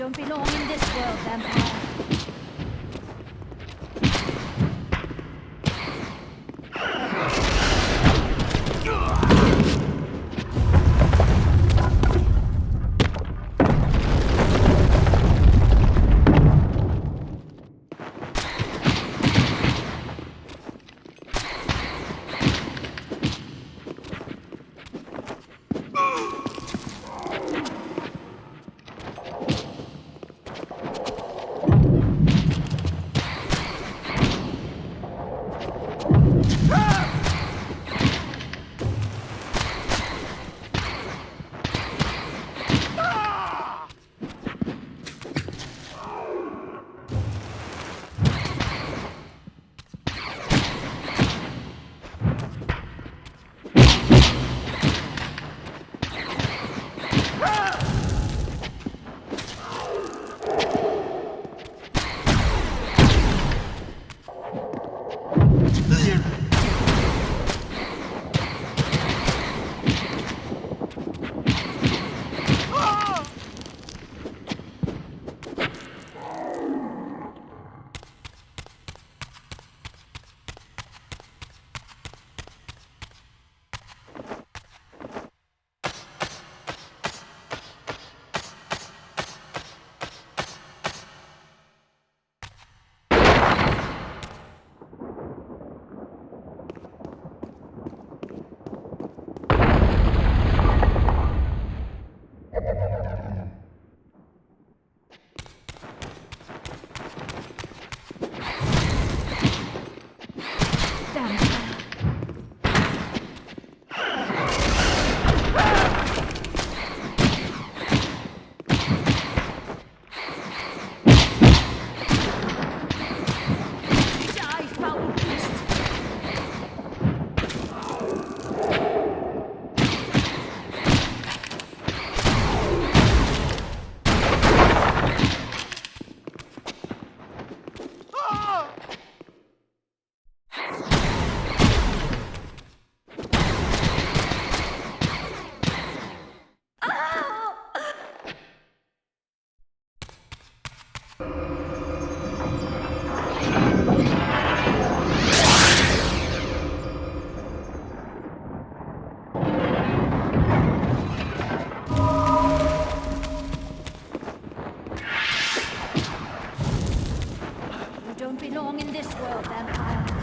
don't belong in this world, vampire. Don't belong in this world, vampire.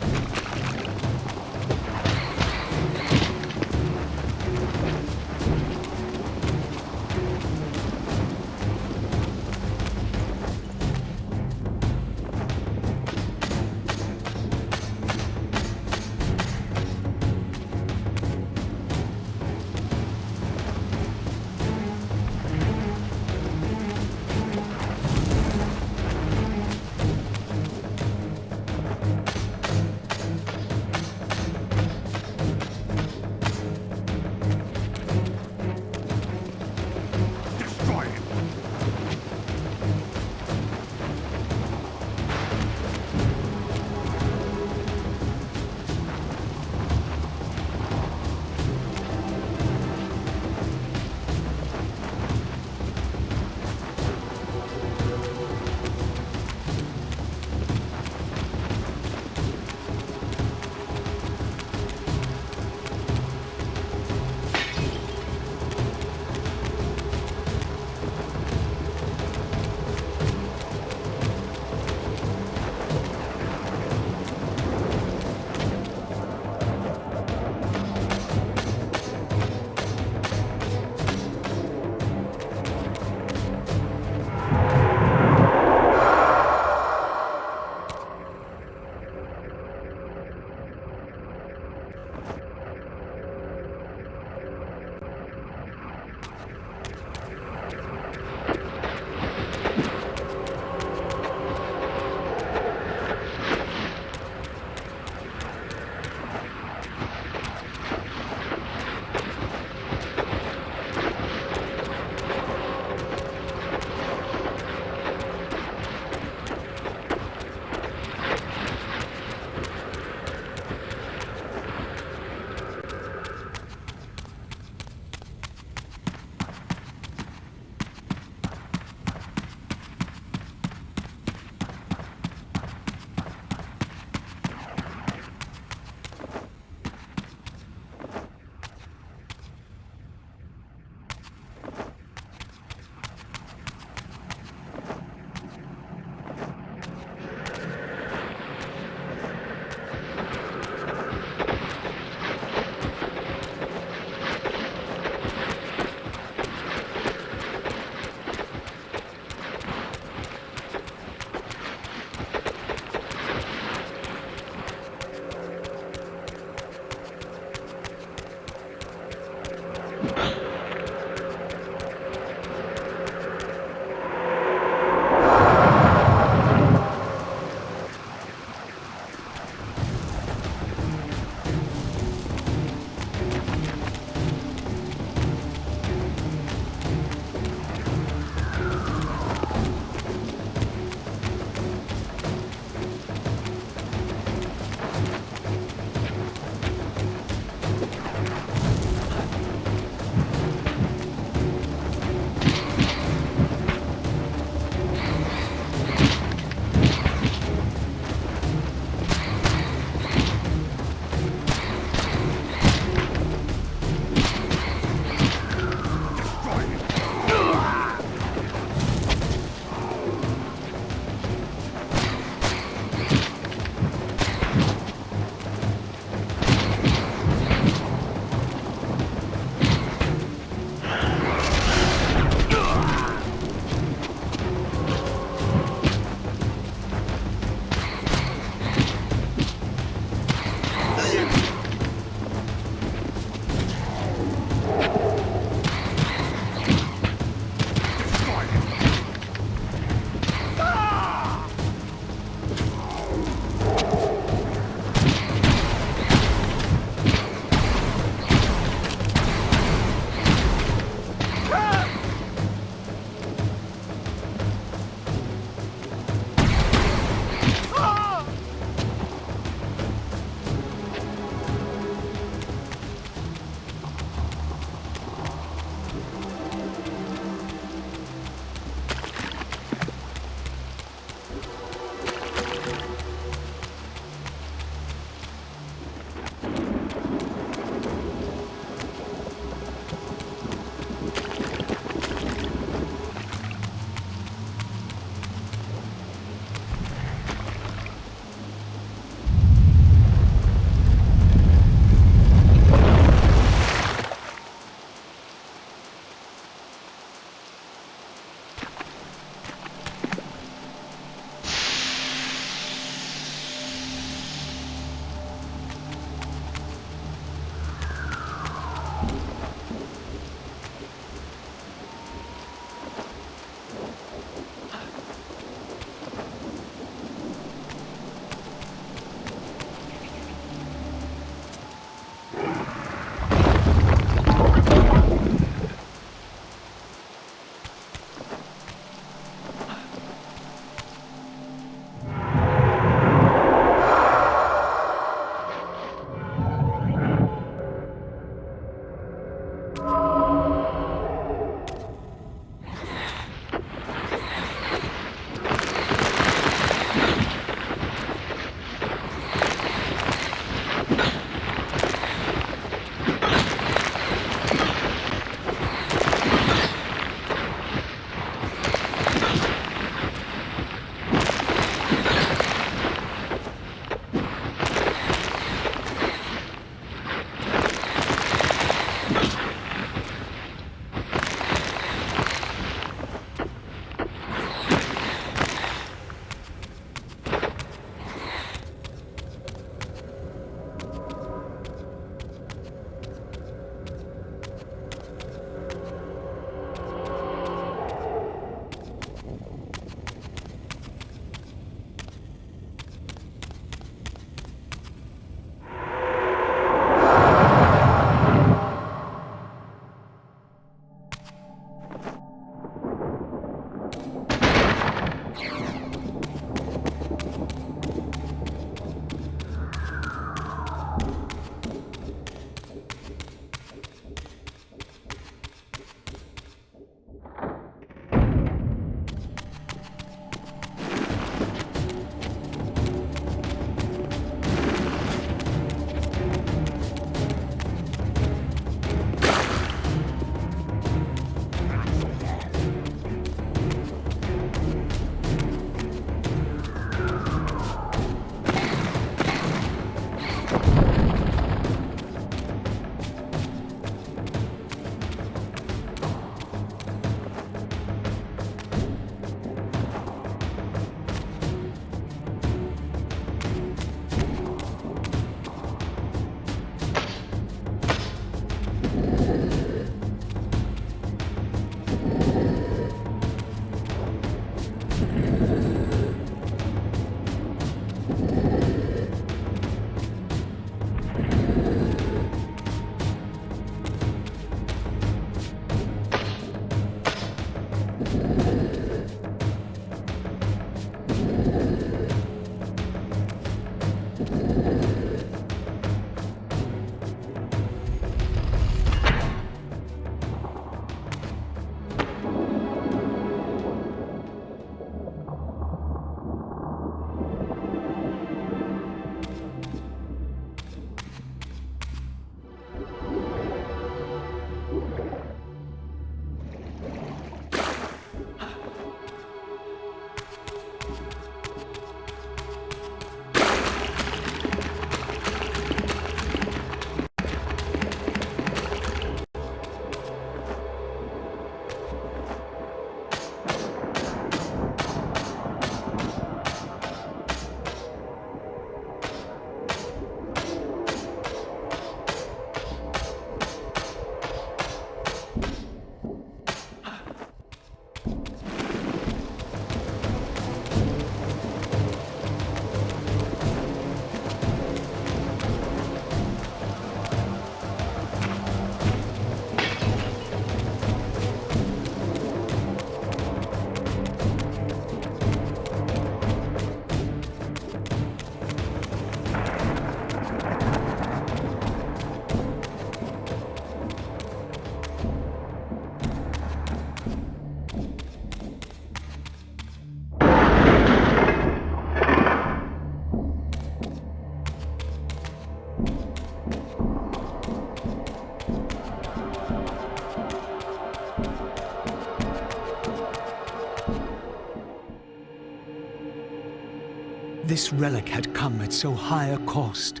This relic had come at so high a cost.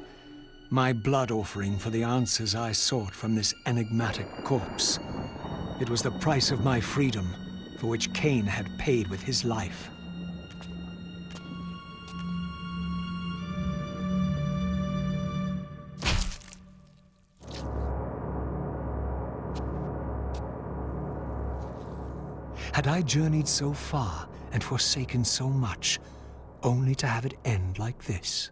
My blood offering for the answers I sought from this enigmatic corpse. It was the price of my freedom, for which Kain had paid with his life. Had I journeyed so far and forsaken so much, only to have it end like this?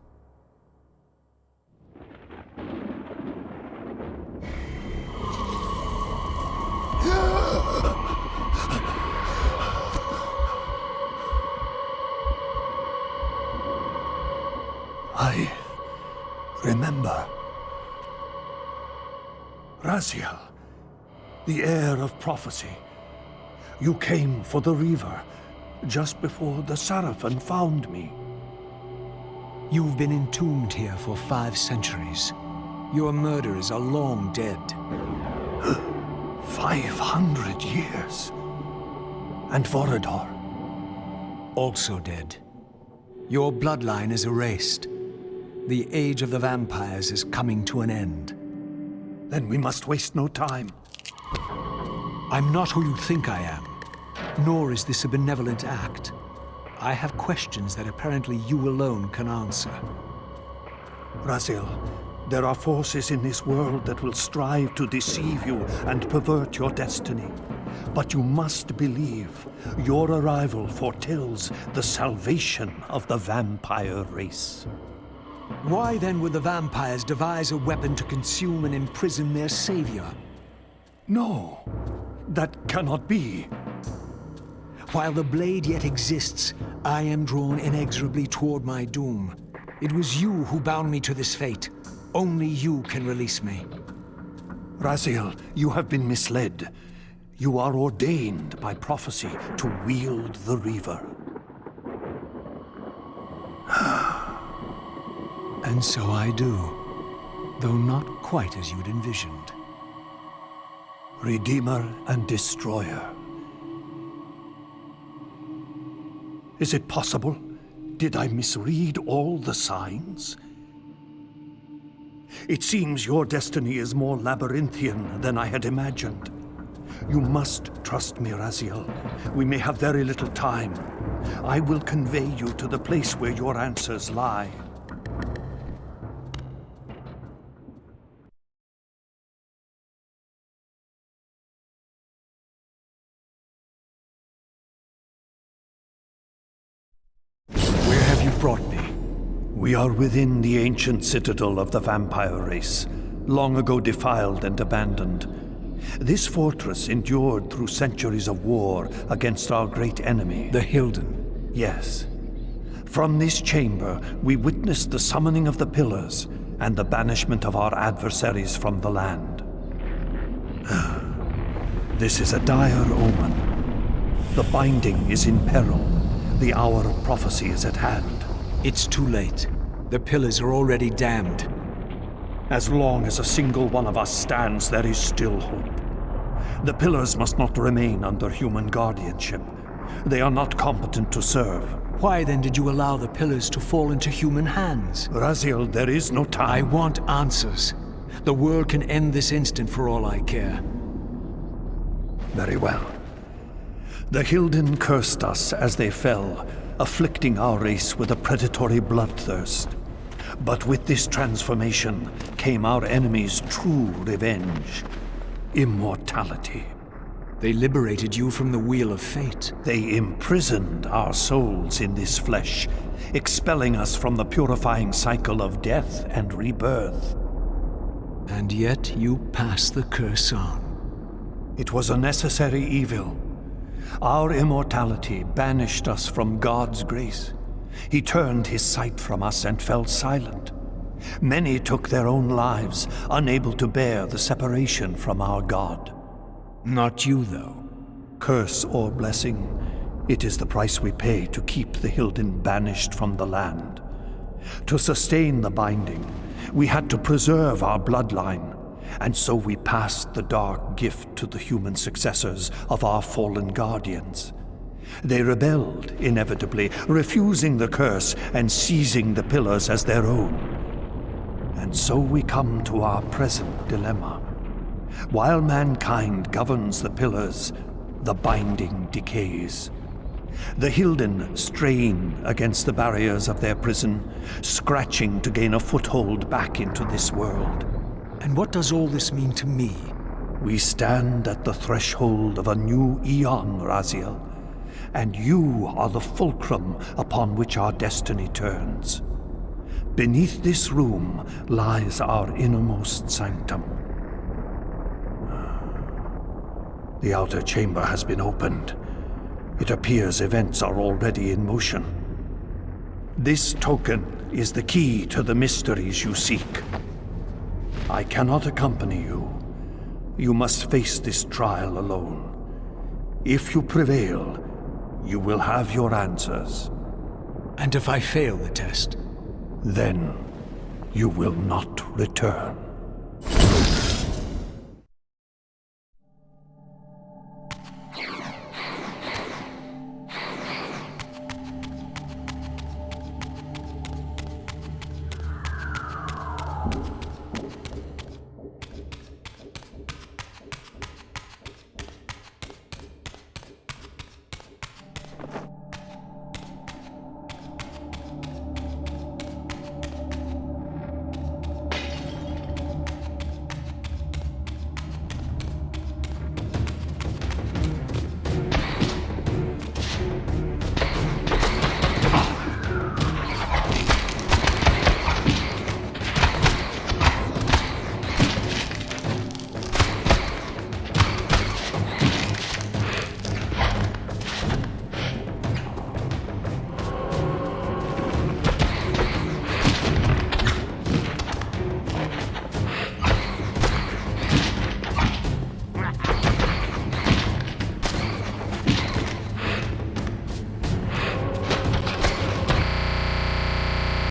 I remember. Raziel, the heir of prophecy. You came for the Reaver, just before the Seraphim found me. You've been entombed here for 5 centuries. Your murderers are long dead. 500 years. And Vorador? Also dead. Your bloodline is erased. The age of the vampires is coming to an end. Then we must waste no time. I'm not who you think I am, nor is this a benevolent act. I have questions that apparently you alone can answer. Raziel, there are forces in this world that will strive to deceive you and pervert your destiny. But you must believe your arrival foretells the salvation of the vampire race. Why then would the vampires devise a weapon to consume and imprison their savior? No, that cannot be. While the blade yet exists, I am drawn inexorably toward my doom. It was you who bound me to this fate. Only you can release me. Raziel, you have been misled. You are ordained by prophecy to wield the Reaver. And so I do, though not quite as you'd envisioned. Redeemer and Destroyer. Is it possible? Did I misread all the signs? It seems your destiny is more labyrinthian than I had imagined. You must trust me, Raziel. We may have very little time. I will convey you to the place where your answers lie. Where have you brought me? We are within the ancient citadel of the vampire race, long ago defiled and abandoned. This fortress endured through centuries of war against our great enemy. The Hilden. Yes. From this chamber, we witnessed the summoning of the Pillars and the banishment of our adversaries from the land. This is a dire omen. The Binding is in peril. The hour of prophecy is at hand. It's too late. The Pillars are already damned. As long as a single one of us stands, there is still hope. The Pillars must not remain under human guardianship. They are not competent to serve. Why then did you allow the Pillars to fall into human hands? Raziel, there is no time. I want answers. The world can end this instant for all I care. Very well. The Hilden cursed us as they fell, afflicting our race with a predatory bloodthirst. But with this transformation came our enemy's true revenge. Immortality. They liberated you from the Wheel of Fate. They imprisoned our souls in this flesh, expelling us from the purifying cycle of death and rebirth. And yet you pass the curse on. It was a necessary evil. Our immortality banished us from God's grace. He turned his sight from us and fell silent. Many took their own lives, unable to bear the separation from our God. Not you, though. Curse or blessing, it is the price we pay to keep the Hilden banished from the land. To sustain the Binding, we had to preserve our bloodline, and so we passed the dark gift to the human successors of our fallen guardians. They rebelled, inevitably, refusing the curse and seizing the Pillars as their own. And so we come to our present dilemma. While mankind governs the Pillars, the Binding decays. The Hilden strain against the barriers of their prison, scratching to gain a foothold back into this world. And what does all this mean to me? We stand at the threshold of a new eon, Raziel, and you are the fulcrum upon which our destiny turns. Beneath this room lies our innermost sanctum. The outer chamber has been opened. It appears events are already in motion. This token is the key to the mysteries you seek. I cannot accompany you. You must face this trial alone. If you prevail, you will have your answers. And if I fail the test? Then you will not return.